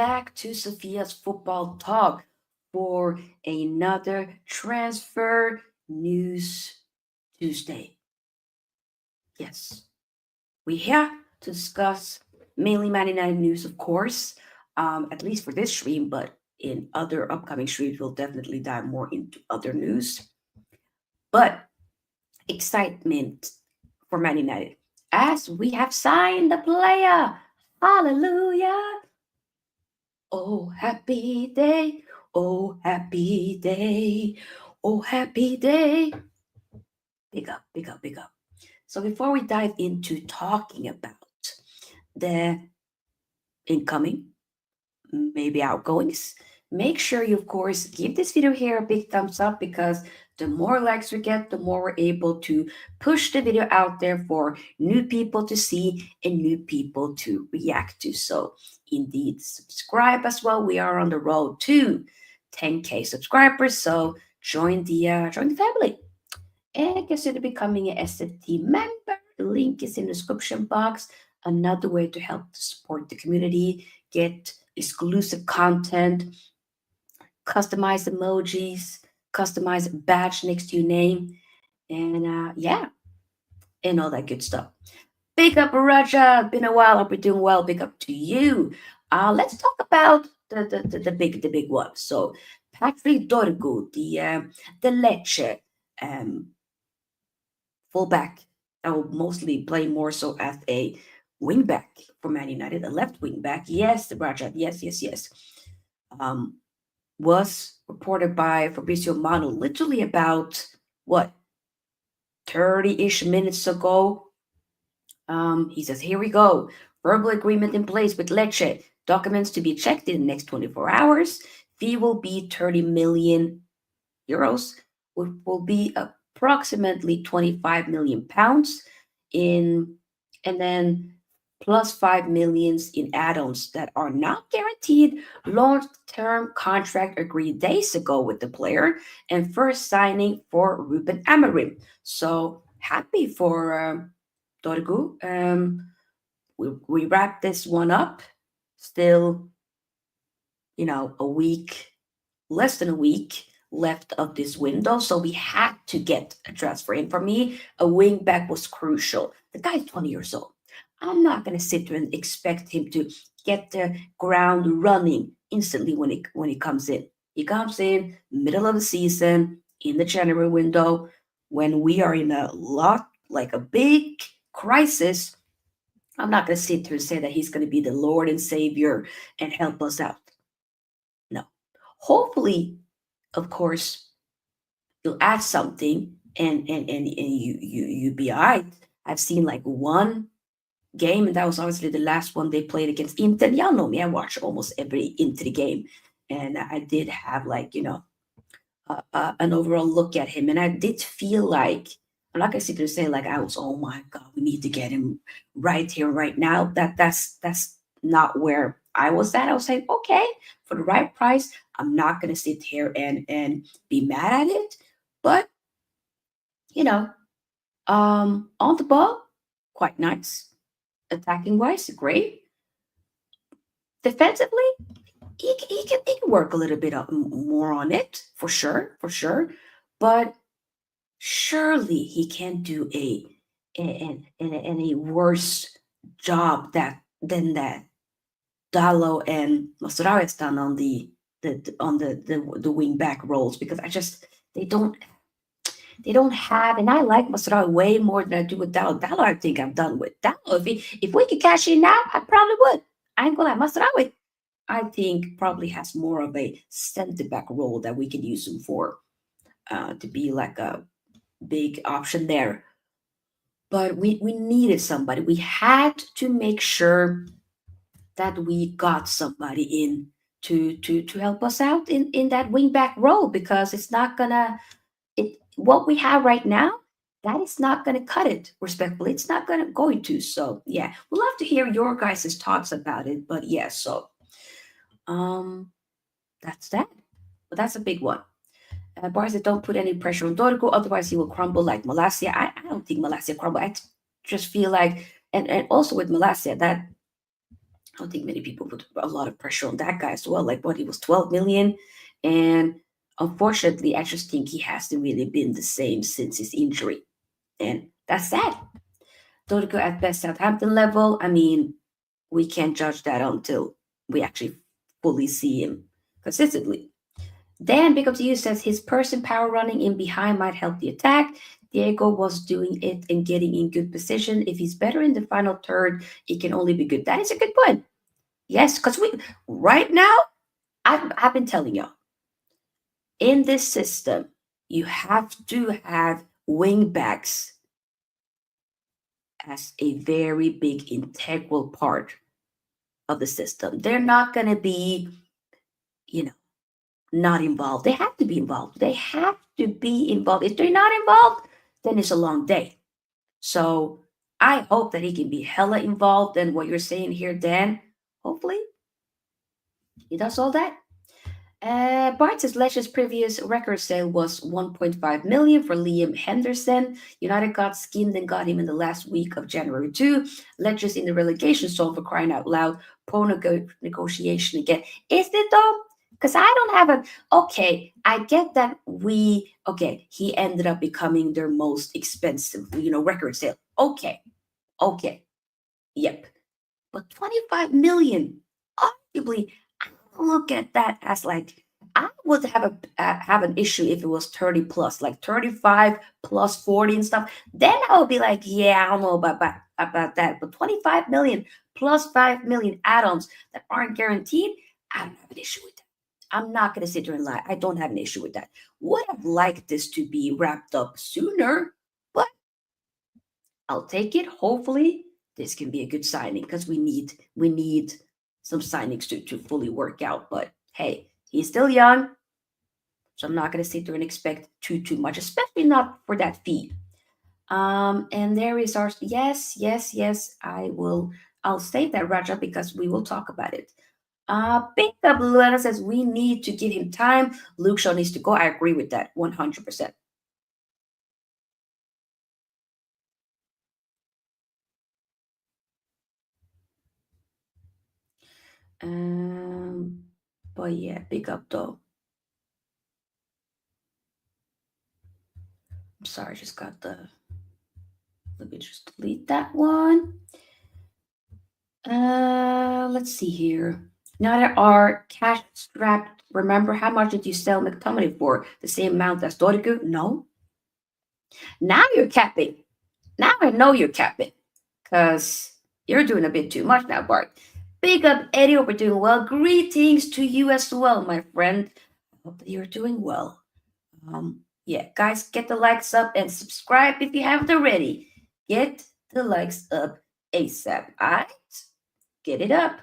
back to Sofia's football talk for another transfer news Tuesday. Yes, we're here to discuss mainly Man United news, of course, at least for this stream, but in other upcoming streams, we'll definitely dive more into other news. But excitement for Man United as we have signed the player. Hallelujah. Oh, happy day. Oh, happy day. Oh, happy day. Big up, big up, big up. So before we dive into talking about the incoming, maybe outgoings, make sure you, of course, give this video here a big thumbs up because the more likes we get, the more we're able to push the video out there for new people to see and new people to react to. So indeed, subscribe as well. We are on the road to 10K subscribers, so join the family and consider becoming an SFT member. The link is in the description box. Another way to help to support the community, get exclusive content, customize emojis, customize badge next to your name, and and all that good stuff. Big up, Raja. Been a while. Hope you're doing well. Big up to you. Let's talk about the big one. So Patrick Dorgu, the Lecce fullback. I will mostly play more so as a wingback for Man United, a left wingback. Yes, Raja. Yes, yes, yes. Um, was reported by Fabrizio Mano literally about what 30-ish minutes ago. He says, here we go. Verbal agreement in place with Lecce. Documents to be checked in the next 24 hours. Fee will be 30 million euros, which will be approximately 25 million pounds in, and then plus 5 millions in add-ons that are not guaranteed. Long-term contract agreed days ago with the player and first signing for Ruben Amorim. So happy for Dorgu. We wrap this one up. Still, a week, less than a week left of this window. So we had to get a transfer in. For me, a wing back was crucial. The guy's 20 years old. I'm not going to sit there and expect him to get the ground running instantly when he comes in. He comes in middle of the season in the January window when we are in a big crisis. I'm not going to sit here and say that he's going to be the Lord and Savior and help us out. No. Hopefully, of course, you'll add something and you be all right. I've seen like one game, and that was obviously the last one they played against Inter. Y'all know me, I watch almost every Inter game, and I did have an overall look at him, and I did feel like I'm not gonna sit there and say like I was, oh my god, we need to get him right here, right now. That's not where I was at. I was saying, okay, for the right price, I'm not gonna sit here and be mad at it, but on the ball, quite nice. Attacking wise, great. Defensively, he can work a little bit more on it for sure, for sure. But surely he can't do any worse job than that Dallo and Masraoui has done on the wing back roles, because they don't have, and I like Masraoui way more than I do with Dallo. Dallo, I think I'm done with. Dallo, if we could cash in now, I probably would. I ain't gonna lie, Masraoui, I think probably has more of a center back role that we can use him for, to be like a big option there. But we needed somebody. We had to make sure that we got somebody in to help us out in that wing back role, because it's not gonna what we have right now, that is not going to cut it respectfully. It's not going to. So yeah, we'll have to hear your guys' thoughts about it. But yeah, so that's that. But that's a big one. Barca, don't put any pressure on Dorgu, otherwise he will crumble like Malacia. I don't think Malacia crumble. I just feel like, and also with Malacia, that I think many people put a lot of pressure on that guy as well. Like what he was 12 million. And unfortunately, I just think he hasn't really been the same since his injury. And that's sad. Dorgu at best Southampton level. I mean, we can't judge that until we actually fully see him consistently. Dan Big Up to You says his person power running in behind might help the attack. Diego was doing it and getting in good position. If he's better in the final third, it can only be good. That is a good point. Yes, because we right now, I've been telling y'all, in this system, you have to have wing backs as a very big integral part of the system. They're not going to be, you know, not involved. They have to be involved. They have to be involved. If they're not involved, then it's a long day. So I hope that he can be hella involved. And what you're saying here, Dan, hopefully he does all that. Bart says Leic's previous record sale was 1.5 million for Liam Henderson. United got skinned and got him in the last week of January too. Leic's in the relegation zone for crying out loud. Negotiation again. Is it though? Because I don't have a okay. I get that he ended up becoming their most expensive, record sale. Okay, yep. But 25 million, arguably, I don't look at that as like I would have an issue if it was 30 plus, like 35 plus 40 and stuff. Then I would be like, yeah, I don't know about that. But 25 million plus 5 million add-ons that aren't guaranteed, I don't have an issue with that. I'm not gonna sit there and lie. I don't have an issue with that. Would have liked this to be wrapped up sooner, but I'll take it. Hopefully, this can be a good signing because we need some signings to fully work out. But hey, he's still young, so I'm not gonna sit there and expect too much, especially not for that fee. And there is our yes. I will. I'll save that Raja because we will talk about it. Big up Luana says we need to give him time. Luke Shaw needs to go. I agree with that 100%. Um, but yeah, big up though. I'm sorry, I just got the. Let me just delete that one. Let's see here. Now there are cash strapped. Remember, how much did you sell McTominay for? The same amount as Dorgu? No. Now you're capping. Now I know you're capping. Because you're doing a bit too much now, Bart. Big up, Eddie. Hope you're doing well. Greetings to you as well, my friend. Hope that you're doing well. Yeah, guys, get the likes up and subscribe if you haven't already. Get the likes up ASAP. Alright? Get it up.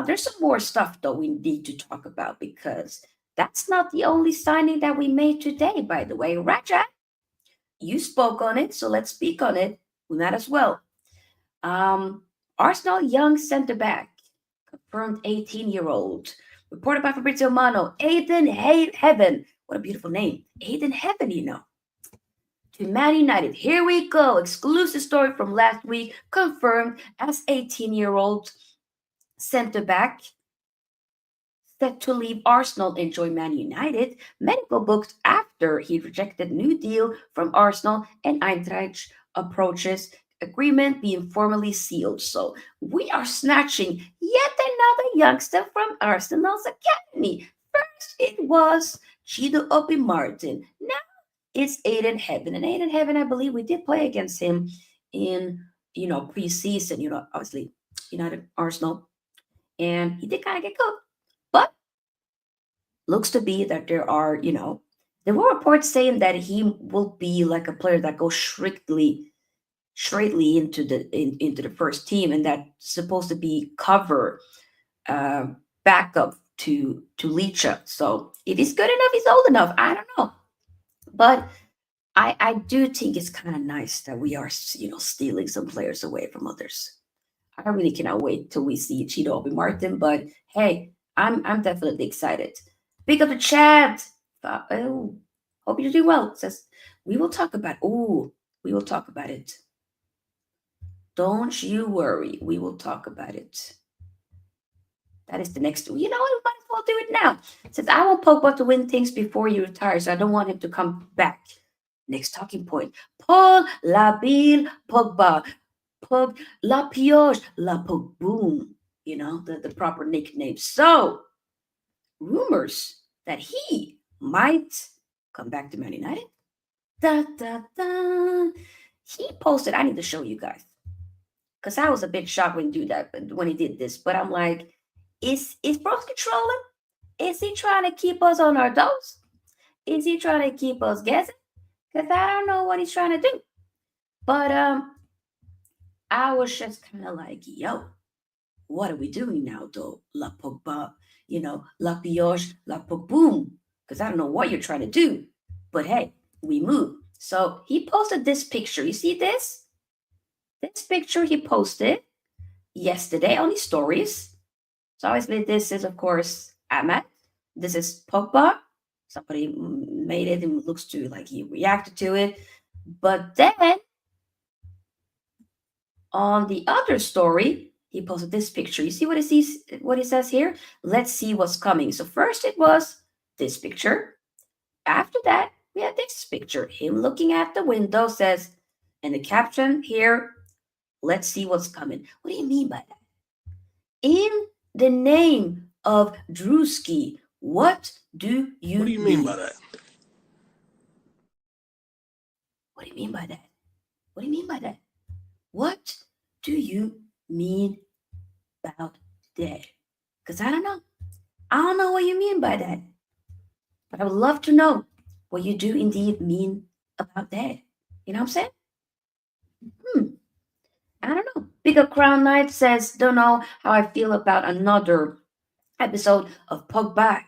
There's some more stuff though we need to talk about because that's not the only signing that we made today, by the way. Raja, you spoke on it, so let's speak on it. We might as well. Um, Arsenal young centre back, confirmed 18-year-old. Reported by Fabrizio Mano, Aiden Heaven. What a beautiful name. Aiden Heaven, to Man United. Here we go. Exclusive story from last week, confirmed as 18-year-old centre back set to leave Arsenal and join Man United. Medical booked after he rejected new deal from Arsenal and Eintracht approaches agreement being formally sealed. So we are snatching yet another youngster from Arsenal's academy. First it was Chido Obi Martin. Now it's Aiden Heaven. And Aiden Heaven, I believe we did play against him in, preseason, obviously United Arsenal. And he did kind of get cooked. But looks to be that there were reports saying that he will be like a player that goes straightly into the first team, and that's supposed to be cover uh, backup to Licha. So if he's good enough, he's old enough. I don't know, but I do think it's kind of nice that we are stealing some players away from others. I really cannot wait till we see Cheeto Obi Martin. But hey, I'm definitely excited. Pick up the chat. Oh, hope you're doing well. It says we will talk about. Oh, we will talk about it. Don't you worry. We will talk about it. That is the next. You know what? We might as well do it now. Since I want Pogba to win things before he retires, I don't want him to come back. Next talking point. Paul Labille Pogba. Pog La Pioche La Pogboom. You know, the proper nickname. So, rumors that he might come back to Man United. Da, da, da. He posted, I need to show you guys. Because I was a bit shocked when he do that, when he did this. But I'm like, is Bros controlling? Is he trying to keep us on our toes? Is he trying to keep us guessing? Because I don't know what he's trying to do. But I was just kind of like, yo, what are we doing now, though? La Pogba, La Pioche, La Pogboom. Because I don't know what you're trying to do. But hey, we move. So he posted this picture. You see this? This picture he posted yesterday on his stories. So obviously, this is, of course, Ahmed. This is Pogba. Somebody made it and looks to like he reacted to it. But then on the other story, he posted this picture. You see what he says here? Let's see what's coming. So first it was this picture. After that, we had this picture. Him looking at the window says, and the caption here, let's see what's coming. What do you mean by that? In the name of Drewski, what do you What do you mean mean? by that? What do you mean by that? What do you mean by that? What do you mean about that? Because I don't know. I don't know what you mean by that. But I would love to know what you do indeed mean about that. You know what I'm saying? Hmm. I don't know. Bigger Crown Knight says, don't know how I feel about another episode of Pogbback,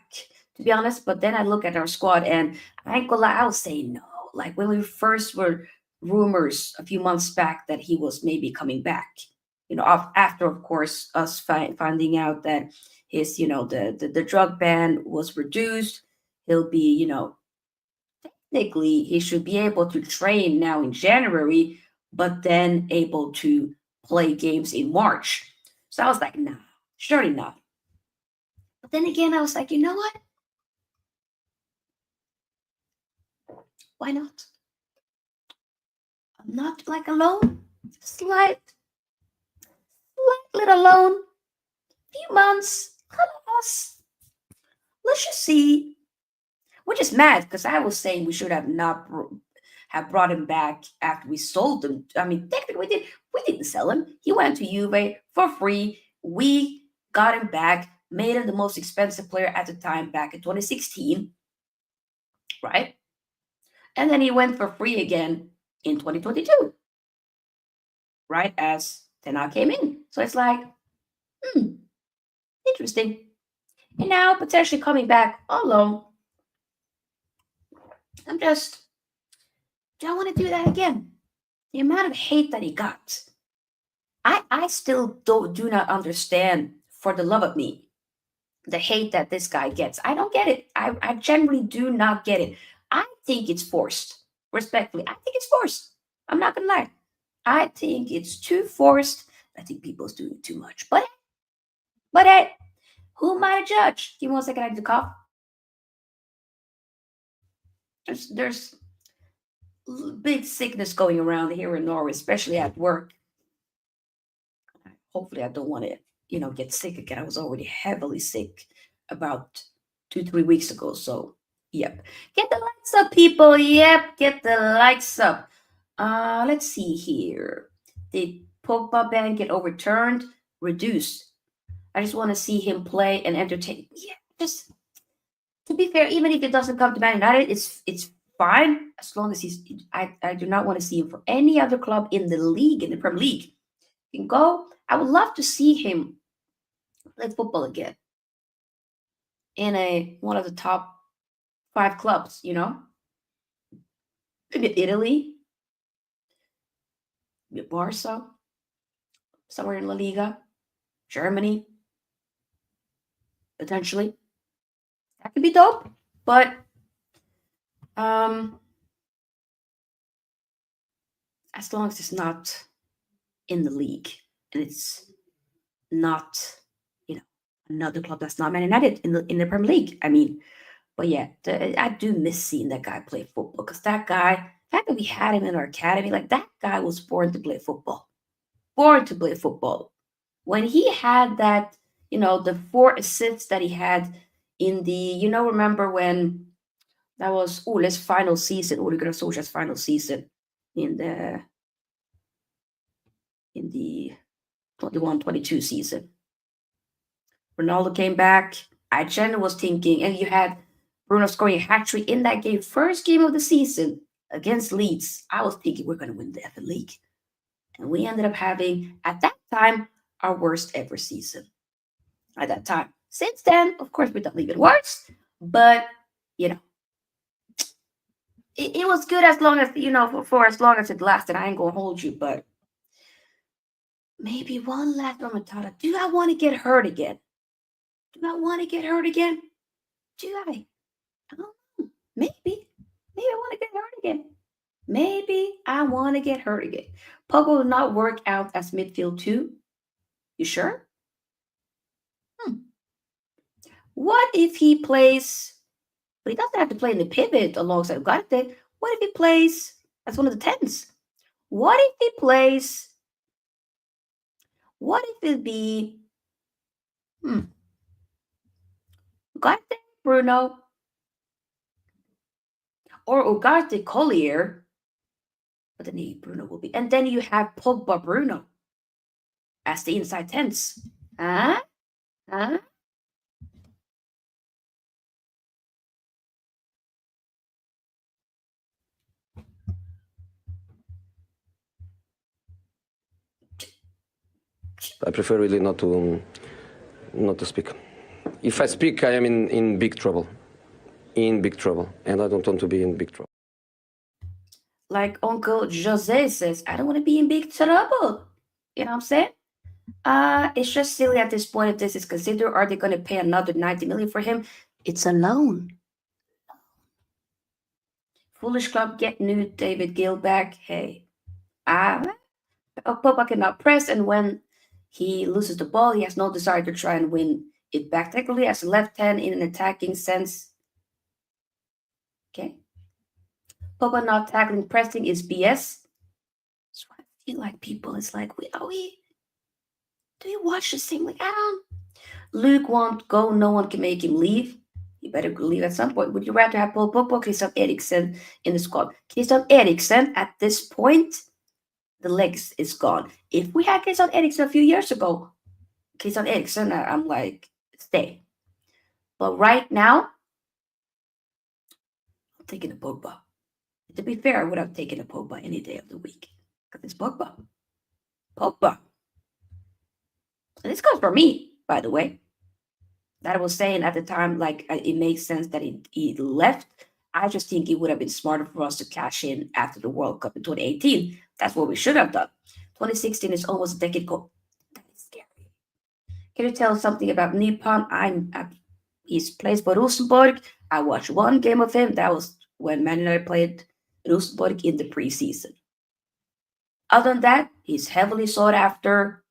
to be honest. But then I look at our squad and I ain't gonna lie, I'll say no. Like when we first were rumors a few months back that he was maybe coming back, after, of course, us finding out that his, the drug ban was reduced, he'll be, technically, he should be able to train now in January, but then able to play games in March. So I was like, nah, surely not. But then again, I was like, you know what? Why not? I'm not like alone. Slight, slight little alone. Few months. Us. Let's just see. Which is mad because I was saying we should have not have brought him back after we sold him. I mean, technically we didn't sell him. He went to Juve for free. We got him back, made him the most expensive player at the time back in 2016, right? And then he went for free again in 2022, right? As Tena came in. So it's like, hmm, interesting. And now potentially coming back alone. I'm just, do I want to do that again? The amount of hate that he got. I still do not understand, for the love of me, the hate that this guy gets. I don't get it. I generally do not get it. I think it's forced. Respectfully, I think it's forced. I'm not gonna lie. I think it's too forced. I think people's doing it too much. But hey, who am I to judge? Give me 1 second, I need to cough. There's big sickness going around here in Norway, especially at work. Hopefully, I don't want to, get sick again. I was already heavily sick about 2, 3 weeks ago. So, yep. Get the lights up, people. Yep, get the lights up. Let's see here. Did Pogba ban get overturned? Reduced. I just want to see him play and entertain. Yeah, just to be fair, even if it doesn't come to Man United, it's fine as long as he's. I do not want to see him for any other club in the league, in the Premier League. He can go. I would love to see him play football again in a one of the top 5 clubs. Maybe Italy, maybe Barca, somewhere in La Liga, Germany, potentially. That could be dope, but um, as long as it's not in the league and it's not, you know, another club that's not Man United in the Premier League. I mean, but yeah, I do miss seeing that guy play football because that guy, the fact that we had him in our academy, like that guy was born to play football, born to play football. When he had that, the 4 assists that he had in the, remember when that was Ole's final season, Ole Gunnar Solskjaer's final season in the 21-22 season. Ronaldo came back. I generally was thinking, and you had Bruno scoring a hat trick in that game, first game of the season against Leeds. I was thinking we're going to win the FA League. And we ended up having, at that time, our worst ever season. At that time. Since then, of course, we've done even worse. But, you know, it was good as long as, for as long as it lasted. I ain't going to hold you, but maybe one last remontada. Do I want to get hurt again? Do I want to get hurt again? Do I? I don't know. Maybe. Maybe I want to get hurt again. Maybe I want to get hurt again. Pogba will not work out as midfield too. You sure? What if he plays? But he doesn't have to play in the pivot alongside Ugarte. What if he plays as one of the tens? What if he plays? What if it be Ugarte, Bruno, or Ugarte Collier? But then Bruno will be, and then you have Pogba Bruno as the inside tens. Huh? Huh? I prefer really not to speak. If I speak, I am in big trouble. In big trouble. And I don't want to be in big trouble. Like Uncle Jose says, I don't want to be in big trouble. You know what I'm saying? It's just silly at this point if this is considered. Are they going to pay another 90 million for him? It's a loan. Foolish club get new David Gill back. Hey, Pogba cannot press, and when he loses the ball, he has no desire to try and win it back. Technically, as a left hand in an attacking sense, okay. Pogba not tackling pressing is BS. So I feel like people, it's like, do you watch this thing? Like, I don't. Luke won't go. No one can make him leave. He better leave at some point. Would you rather have Paul Pogba or Christian Eriksen in the squad? Christian Eriksen, at this point, the legs is gone. If we had Christian Eriksen a few years ago, Christian Eriksen, I'm like, stay. But right now, I'm taking the Pogba. To be fair, I would have taken the Pogba any day of the week. Because it's Pogba. Pogba. And this goes for me, by the way. That I was saying at the time, like it makes sense that he left. I just think it would have been smarter for us to cash in after the World Cup in 2018. That's what we should have done. 2016 is almost a decade ago. That is scary. Can you tell us something about Nippon? He's plays for Rosenborg. I watched one game of him. That was when Man United played Rosenborg in the preseason. Other than that, he's heavily sought after,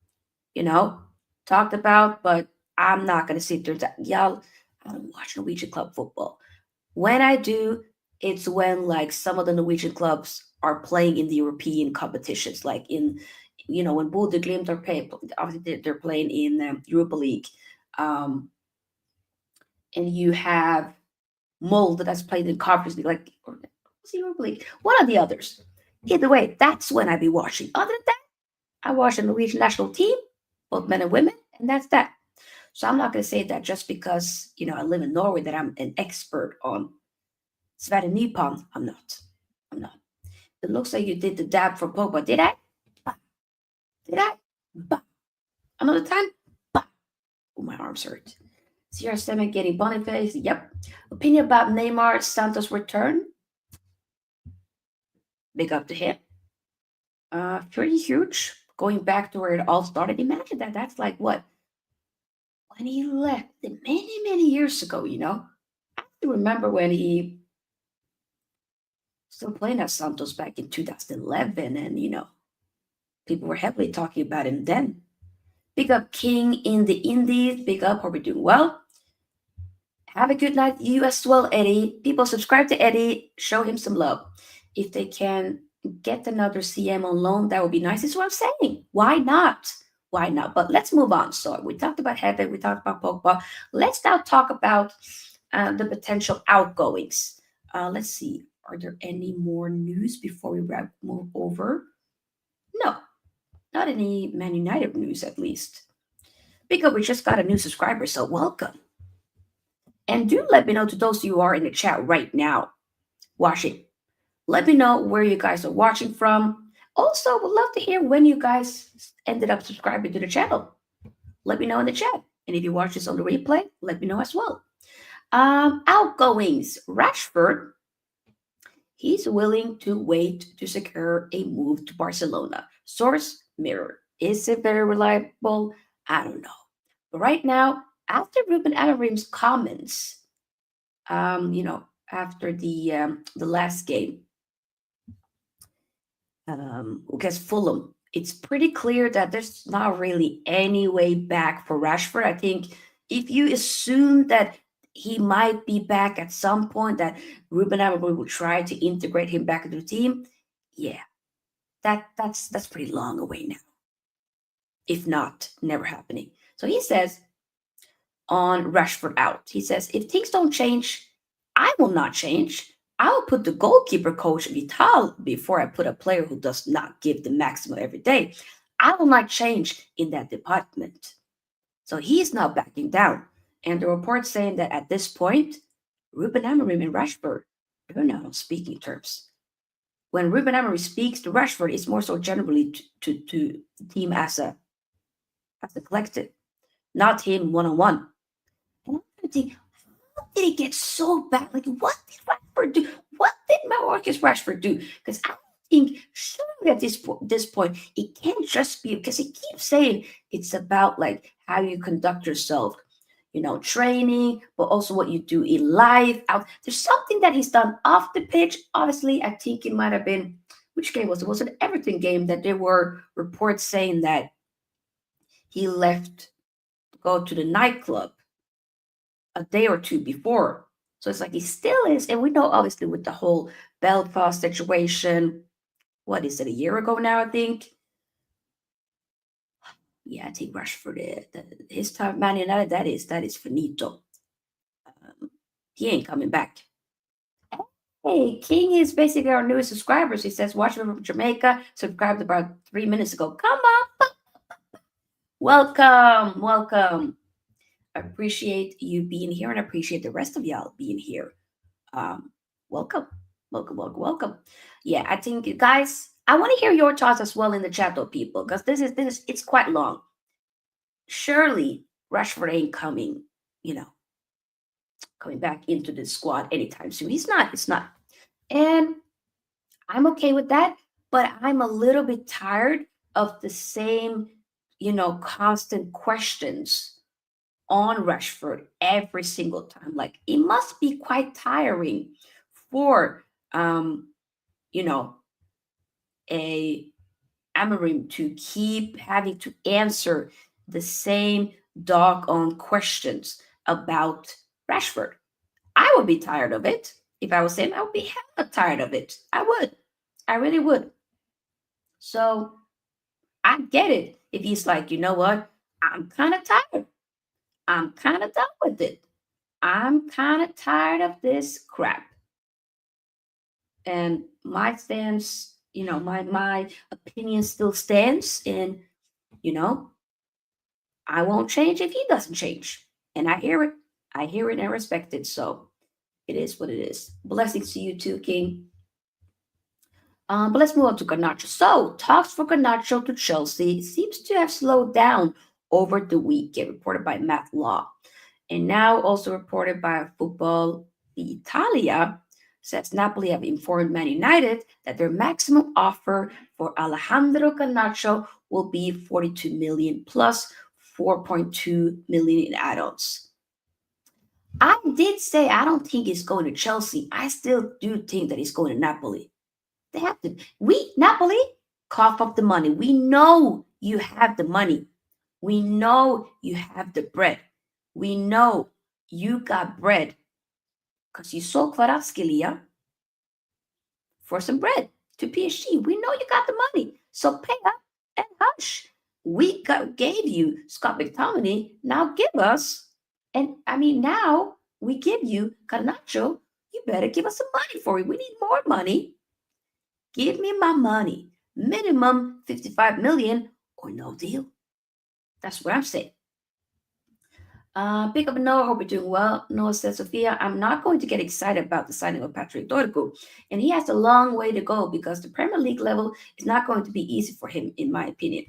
talked about, but I'm not going to sit there and say, y'all, I don't watch Norwegian club football. When I do, it's when like some of the Norwegian clubs are playing in the European competitions, like when Bodø Glimt are playing, obviously they're playing in Europa League. And you have Molde that's played in Conference League, like, or Europa League, one of the others. Either way, that's when I be watching. Other than that, I watch the Norwegian national team, both men and women, and that's that. So I'm not going to say that just because, I live in Norway that I'm an expert on Sverre Nypan. I'm not. It looks like you did the dab for Pogba. Did I? Did I? Another time? Oh, my arms hurt. CR7 getting Boniface. Yep. Opinion about Neymar Santos return? Big up to him. Pretty huge. Going back to where it all started. Imagine that. That's like what? When he left many, many years ago, I remember when he still playing at Santos back in 2011, and people were heavily talking about him then. Big up King in the Indies. Big up. Hope you're doing well. Have a good night. You as well, Eddie. People subscribe to Eddie. Show him some love. If they can get another CM on loan, that would be nice. Is what I'm saying. Why not? Why not? But let's move on. So we talked about Heather. We talked about Pogba. Let's now talk about the potential outgoings. Let's see. Are there any more news before we move over? No, not any Man United news at least. Because we just got a new subscriber, so welcome. And do let me know to those of you who are in the chat right now watching. Let me know where you guys are watching from. Also, would love to hear when you guys ended up subscribing to the channel. Let me know in the chat. And if you watch this on the replay, let me know as well. Outgoings. Rashford, he's willing to wait to secure a move to Barcelona. Source Mirror. Is it very reliable? I don't know. But right now, after Ruben Amorim's comments, after the last game against Fulham, it's pretty clear that there's not really any way back for Rashford. I think if you assume that he might be back at some point, that Ruben Amorim will try to integrate him back into the team, yeah, that's pretty long away now. If not, never happening. So he says on Rashford out, he says, if things don't change, I will not change. I will put the goalkeeper coach Vital before I put a player who does not give the maximum every day. I will not change in that department. So he's not backing down. And the report saying that at this point, Ruben Amorim and Rashford, they're not on speaking terms. When Ruben Amorim speaks to Rashford, it's more so generally to the team as a collective, not him one-on-one. And I think, how did it get so bad? Like, what did Rashford do? What did Marcus Rashford do? Because I think surely at this point, it can't just be because he keeps saying it's about like how you conduct yourself, training, but also what you do in life. Out there's something that he's done off the pitch. Honestly, I think it might have been which game was it? Was an Everton game that there were reports saying that he left to go to the nightclub a day or two before. So it's like he still is, and we know obviously with the whole Belfast situation, what is it, a year ago now, I think? Yeah, I think Rashford, his time, Man United, that is finito. He ain't coming back. Hey, King is basically our newest subscribers. He says, watching from Jamaica, subscribed about 3 minutes ago. Come on. Welcome, welcome. I appreciate you being here and I appreciate the rest of y'all being here. Welcome, welcome, welcome, welcome. Yeah, I think, guys, I want to hear your thoughts as well in the chat, though, people, because this is it's quite long. Surely Rashford ain't coming, coming back into the squad anytime soon. He's not. It's not. And I'm okay with that, but I'm a little bit tired of the same, constant questions on Rashford every single time. Like it must be quite tiring for a Amorim to keep having to answer the same doggone questions about Rashford. I would be tired of it. If I was him, I would be hella tired of it. I would. I really would. So I get it. If he's like, you know what? I'm kind of tired. I'm kind of done with it. I'm kind of tired of this crap. And my stance, my opinion still stands. And, I won't change if he doesn't change. And I hear it. I hear it and respect it. So it is what it is. Blessings to you too, King. But let's move on to Garnacho. So, talks for Garnacho to Chelsea seems to have slowed down over the weekend, reported by Matt Law. And now also reported by Football Italia, says Napoli have informed Man United that their maximum offer for Alejandro Garnacho will be 42 million plus 4.2 million in add-ons. I did say I don't think he's going to Chelsea. I still do think that he's going to Napoli. They have to. Napoli, cough up the money. We know you have the money. We know you have the bread. We know you got bread because you sold Kvaratskhelia for some bread to PSG. We know you got the money. So pay up and hush. Gave you Scott McTominay. Now give us, and I mean, now we give you Garnacho. You better give us some money for it. We need more money. Give me my money. Minimum 55 million or no deal. That's what I'm saying. Pick up Noah, hope you're doing well. Noah says, Sofia, I'm not going to get excited about the signing of Patrick Dorgu. And he has a long way to go because the Premier League level is not going to be easy for him, in my opinion.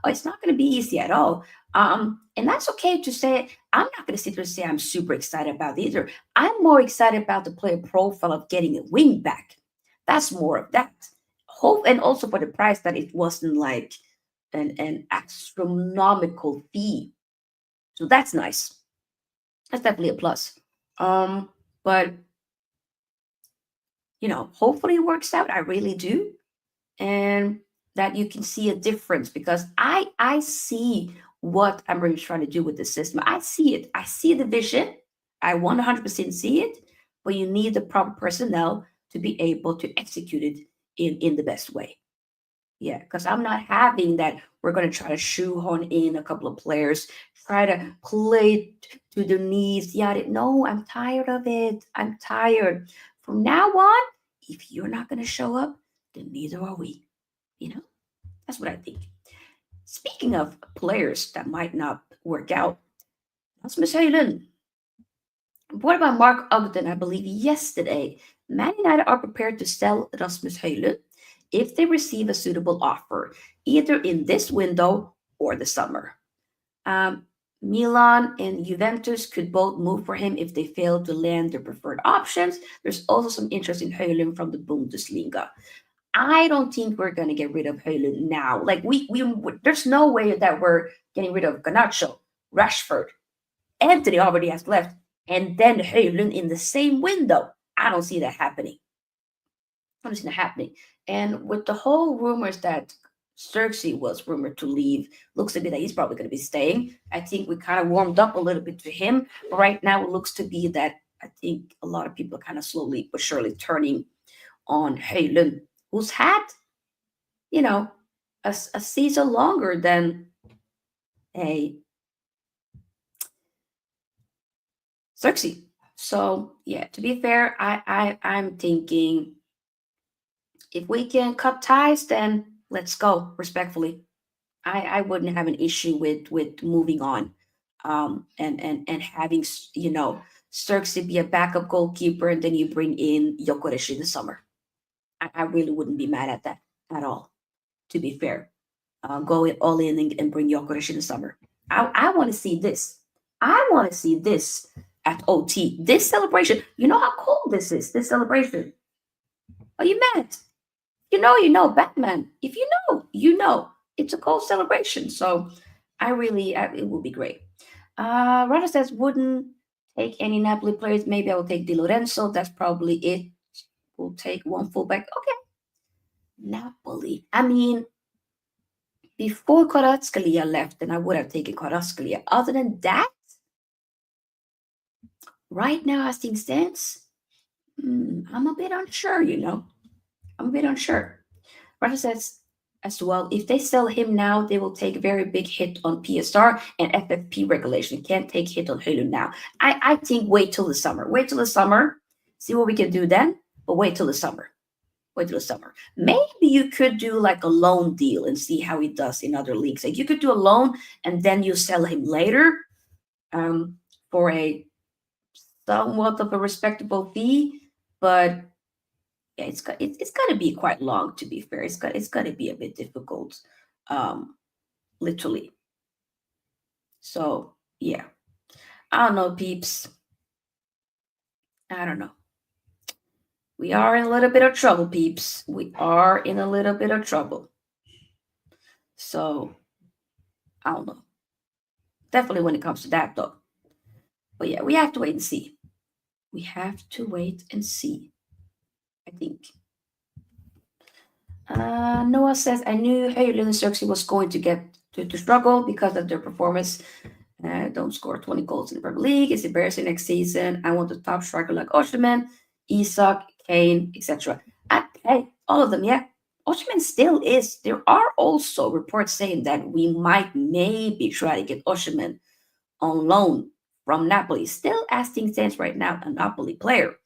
Oh, it's not going to be easy at all. And that's okay to say. I'm not going to sit there and say I'm super excited about it either. I'm more excited about the player profile of getting a wing back. That's more of that. Hope, and also for the price that it wasn't like an astronomical fee. So that's nice. That's definitely a plus. But hopefully it works out. I really do. And that you can see a difference because I see what I'm really trying to do with the system. I see it. I see the vision. I 100% see it, but you need the proper personnel to be able to execute it in the best way. Yeah, because I'm not having that. We're going to try to shoehorn in a couple of players, try to play to their needs. Yeah, no, I'm tired of it. I'm tired. From now on, if you're not going to show up, then neither are we. That's what I think. Speaking of players that might not work out, Rasmus Højlund. What about Mark Ogden? I believe yesterday, Man United are prepared to sell Rasmus Højlund if they receive a suitable offer, either in this window or the summer. Milan and Juventus could both move for him if they fail to land their preferred options. There's also some interest in Højlund from the Bundesliga. I don't think we're gonna get rid of Højlund now. Like we there's no way that we're getting rid of Garnacho, Rashford. Anthony already has left, and then Højlund in the same window. I don't see that happening. I don't see that happening. And with the whole rumors that Xerxes was rumored to leave, looks to be that he's probably going to be staying. I think we kind of warmed up a little bit to him. But right now, it looks to be that I think a lot of people are kind of slowly but surely turning on Højlund, who's had, a season longer than a Xerxes. So yeah, to be fair, I'm thinking if we can cut ties, then let's go respectfully. I wouldn't have an issue with moving on, and having Xerxes be a backup goalkeeper, and then you bring in Yokoresh in the summer. I really wouldn't be mad at that at all. To be fair, go all in and bring Yokoresh in the summer. I want to see this. I want to see this at OT. This celebration. You know how cool this is. This celebration. Are you mad? Batman. If you know, you know. It's a cool celebration. So it will be great. Rada says, wouldn't take any Napoli players. Maybe I will take Di Lorenzo. That's probably it. We'll take one fullback. Okay. Napoli. I mean, before Kvaratskhelia left, then I would have taken Kvaratskhelia. Other than that, right now, as things stands, I'm a bit unsure, I'm a bit unsure. Russia says as well, if they sell him now, they will take a very big hit on PSR and FFP regulation. Can't take hit on Højlund now. I think wait till the summer. Wait till the summer. See what we can do then, but wait till the summer. Wait till the summer. Maybe you could do like a loan deal and see how he does in other leagues. Like you could do a loan and then you sell him later for a somewhat of a respectable fee, but yeah, it's got to be quite long. To be fair, it's got to be a bit difficult, literally. So yeah, I don't know, peeps. I don't know. We are in a little bit of trouble, peeps. We are in a little bit of trouble. So I don't know. Definitely when it comes to that, though. But yeah, we have to wait and see. We have to wait and see. I think. Noah says, I knew Højlund Xerxes was going to get to struggle because of their performance. Don't score 20 goals in the Premier League. It's embarrassing next season. I want the top striker like Osimhen, Isak, Kane, etc. Hey, all of them, yeah. Osimhen still is. There are also reports saying that we might maybe try to get Osimhen on loan from Napoli. Still, as things stands right now, a Napoli player.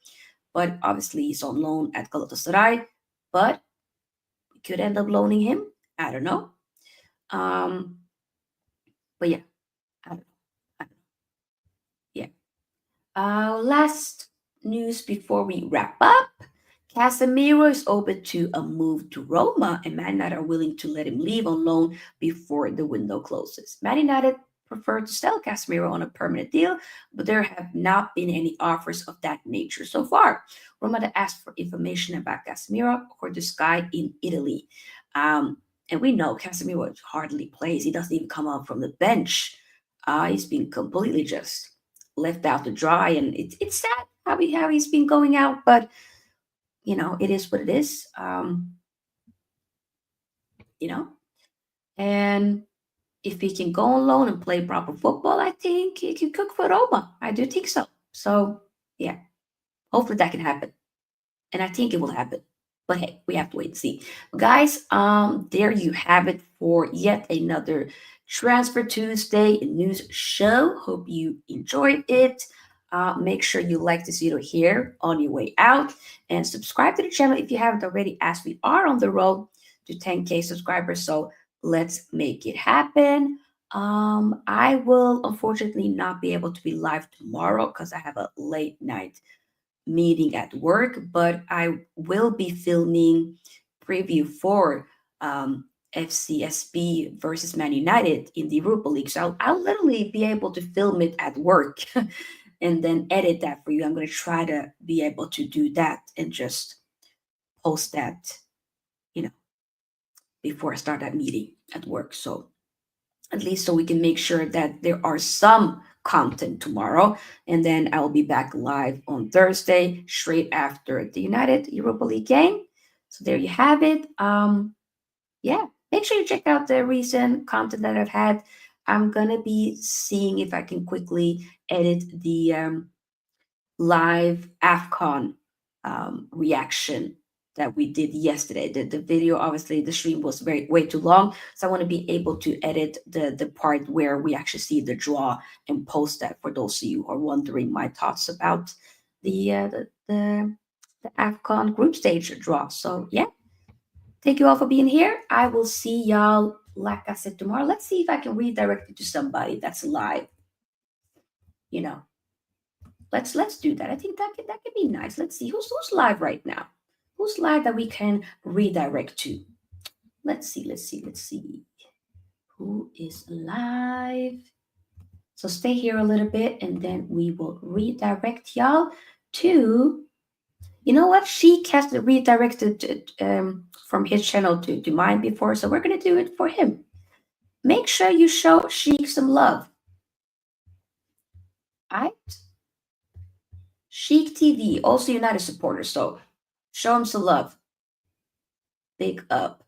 But obviously, he's on loan at Galatasaray. But we could end up loaning him. I don't know. Um, but yeah, I don't know. I don't know. Yeah. Last news before we wrap up. Casemiro is open to a move to Roma, and Man United are willing to let him leave on loan before the window closes. Man United prefer to sell Casemiro on a permanent deal, but there have not been any offers of that nature so far. Roma had asked for information about Casemiro or the Sky in Italy. Um, and we know Casemiro hardly plays. He doesn't even come out from the bench. He's been completely just left out to dry, and it's sad how he's been going out, but it is what it is. You know, and if he can go on loan and play proper football, I think he can cook for Roma. I do think so. So yeah, hopefully that can happen, and I think it will happen. But hey, we have to wait and see. Guys, there you have it for yet another Transfer Tuesday news show. Hope you enjoyed it. Make sure you like this video here on your way out and subscribe to the channel if you haven't already, as we are on the road to 10K subscribers. So let's make it happen. I will unfortunately not be able to be live tomorrow because I have a late night meeting at work, but I will be filming preview for FCSB versus Man United in the Europa League. So I'll literally be able to film it at work and then edit that for you. I'm going to try to be able to do that and just post that, before I start that meeting at work. So at least so we can make sure that there are some content tomorrow. And then I will be back live on Thursday, straight after the United Europa League game. So there you have it. Yeah, make sure you check out the recent content that I've had. I'm gonna be seeing if I can quickly edit the live AFCON reaction that we did yesterday. The video, obviously, the stream was way too long, so I want to be able to edit the part where we actually see the draw and post that for those of you who are wondering my thoughts about the AFCON group stage draw. So yeah, thank you all for being here. I will see y'all, like I said, tomorrow. Let's see if I can redirect it to somebody that's live. Let's do that. I think that could be nice. Let's see who's live right now. Who's live that we can redirect to? Let's see. Who is live? So stay here a little bit and then we will redirect y'all to, you know what? Sheik has to redirected from his channel to mine before, so we're going to do it for him. Make sure you show Sheik some love. All right? Sheik TV, also United supporter, so show him some love. Big up.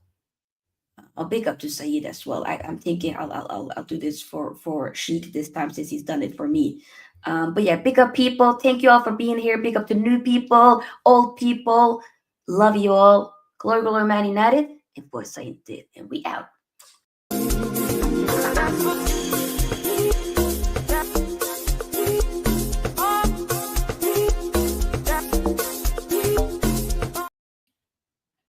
I'll big up to Saeed as well. I'm thinking I'll do this for Sheik this time since he's done it for me. But yeah, big up people. Thank you all for being here. Big up to new people, old people. Love you all. Glory, Man United. And for Saeed did. And we out.